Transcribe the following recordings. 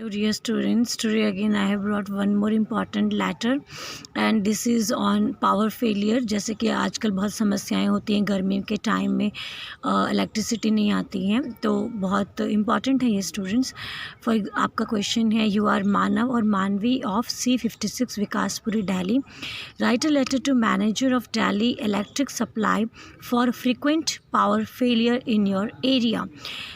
Hello dear students, today again I have brought one more important letter and this is on power failure। जैसे कि आजकल बहुत समस्याएं होती हैं, गर्मी के टाइम में इलेक्ट्रिसिटी नहीं आती है, तो बहुत इम्पॉर्टेंट है ये स्टूडेंट्स। फॉर आपका क्वेश्चन है, यू आर मानव और Manavi of C56 Vikaspuri Delhi, write a letter to manager of Delhi electric supply for frequent power failure in your area.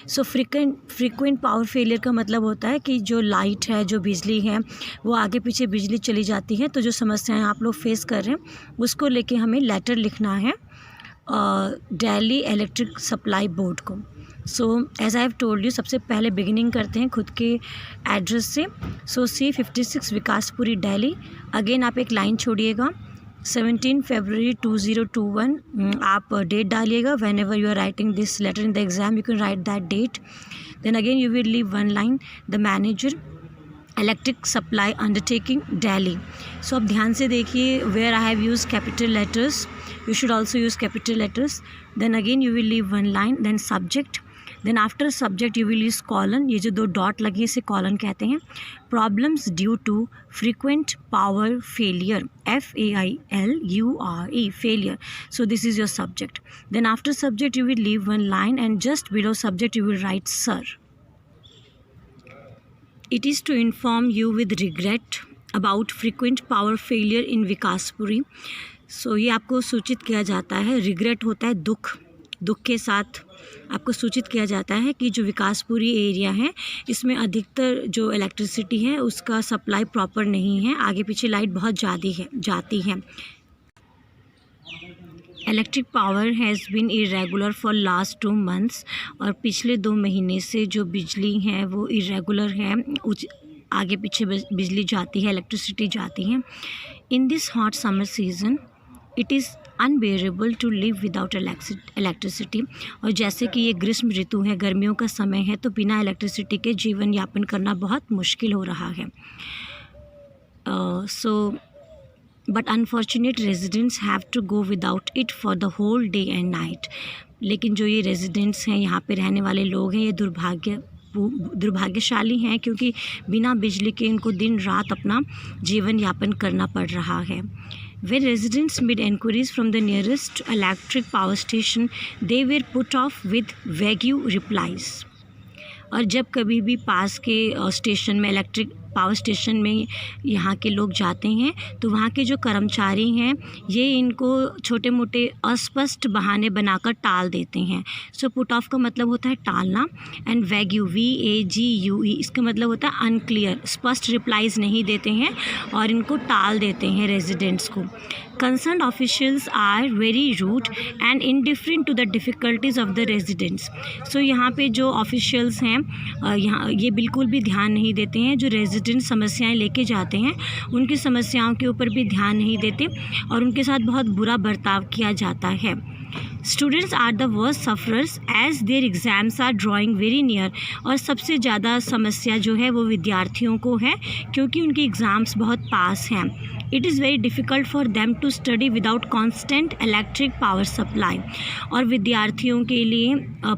So frequent power failure का मतलब होता है कि जो लाइट है, जो बिजली है, वो आगे पीछे बिजली चली जाती है। तो जो समस्याएं आप लोग फेस कर रहे हैं उसको लेके हमें लेटर लिखना है दिल्ली इलेक्ट्रिक सप्लाई बोर्ड को। So as I have told you, सबसे पहले बिगिनिंग करते हैं खुद के एड्रेस से। सो C56 विकासपुरी दिल्ली। अगेन आप एक लाइन छोड़िएगा, 17 फरवरी 2021 आप डेट डालिएगा। Whenever you are writing this letter in the exam you can write that date. Then again you will leave one line, the manager electric supply undertaking Delhi. So अब ध्यान से देखिए, where I have use capital letters you should also use capital letters. Then again you will leave one line, then subject, then after subject you will use colon. ये जो दो dot लगी है इसे कॉलन कहते हैं। Problems due to frequent power failure, FAILURE, failure. So this is your subject. Then after subject you will leave one line and just below subject you will write sir. It is to inform you with regret about frequent power failure in Vikaspuri. So ये आपको सूचित किया जाता है, regret होता है दुख के साथ आपको सूचित किया जाता है कि जो विकासपुरी एरिया है इसमें अधिकतर जो इलेक्ट्रिसिटी है उसका सप्लाई प्रॉपर नहीं है, आगे पीछे लाइट बहुत जाती है। Electric power has been irregular for last 2 months, और पिछले 2 महीने से जो बिजली है वो इरेगुलर है, आगे पीछे बिजली जाती है, इलेक्ट्रिसिटी जाती है। In this hot summer season it is unbearable to live without electricity. और जैसे कि ये ग्रीष्म ऋतु है, गर्मियों का समय है, तो बिना इलेक्ट्रिसिटी के जीवन यापन करना बहुत मुश्किल हो रहा है। But unfortunate residents have to go without it for the whole day and night. लेकिन जो ये रेजिडेंट्स हैं, यहाँ पे रहने वाले लोग हैं, ये दुर्भाग्यशाली हैं क्योंकि बिना बिजली के इनको दिन रात अपना जीवन यापन करना पड़ रहा है। When residents made enquiries from the nearest electric power station, they were put off with vague replies. और जब कभी भी पास के स्टेशन में, इलेक्ट्रिक पावर स्टेशन में यहाँ के लोग जाते हैं तो वहाँ के जो कर्मचारी हैं ये इनको छोटे मोटे अस्पष्ट बहाने बनाकर टाल देते हैं। सो पुट ऑफ का मतलब होता है टालना, एंड वैग्यू VAGUE इसका मतलब होता है अनक्लियर, स्पष्ट रिप्लाईज नहीं देते हैं और इनको टाल देते हैं रेजिडेंट्स को। Concerned officials are very rude and indifferent to the difficulties of the residents. So यहाँ पे जो ऑफिशियल्स हैं यहाँ ये बिल्कुल भी ध्यान नहीं देते हैं, जो रेजिडेंट समस्याएं लेके जाते हैं उनकी समस्याओं के ऊपर भी ध्यान नहीं देते और उनके साथ बहुत बुरा बर्ताव किया जाता है। Students are the worst sufferers as their exams are drawing very near. और सबसे ज़्यादा समस्या जो है वो विद्यार्थियों को है क्योंकि उनकी एग्ज़ाम्स बहुत पास हैं। It is very difficult for them to study without constant electric power supply. और विद्यार्थियों के लिए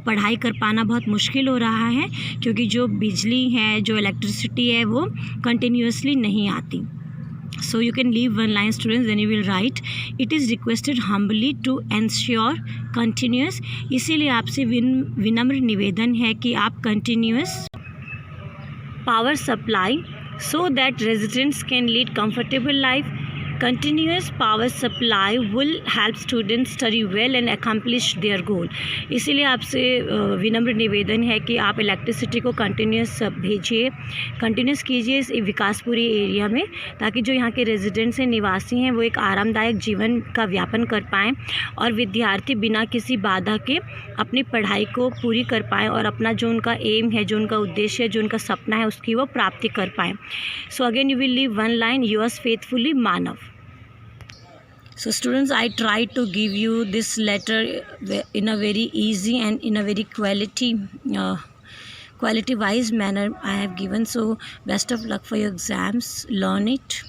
पढ़ाई कर पाना बहुत मुश्किल हो रहा है क्योंकि जो बिजली है, जो इलेक्ट्रिसिटी है वो कंटिन्यूसली नहीं आती। So you can leave one line students, then you will write it is requested humbly to ensure continuous। इसीलिए आपसे विनम्र निवेदन है कि आप continuous power supply so that residents can lead comfortable life। Continuous power supply will help students study well and accomplish their goal। इसीलिए आपसे विनम्र निवेदन है कि आप इलेक्ट्रिसिटी को कंटिन्यूस कीजिए इस विकासपुरी एरिया में, ताकि जो यहाँ के रेजिडेंट्स हैं, निवासी हैं, वो एक आरामदायक जीवन का व्यापन कर पाएँ और विद्यार्थी बिना किसी बाधा के अपनी पढ़ाई को पूरी कर पाएँ और अपना जो उनका एम है, जो उनका उद्देश्य है, जो उनका सपना है, उसकी वो प्राप्ति कर पाएँ। So again you will leave one line, yours faithfully Manav. So students, I tried to give you this letter in a very easy and in a very quality wise manner I have given. So best of luck for your exams. Learn it.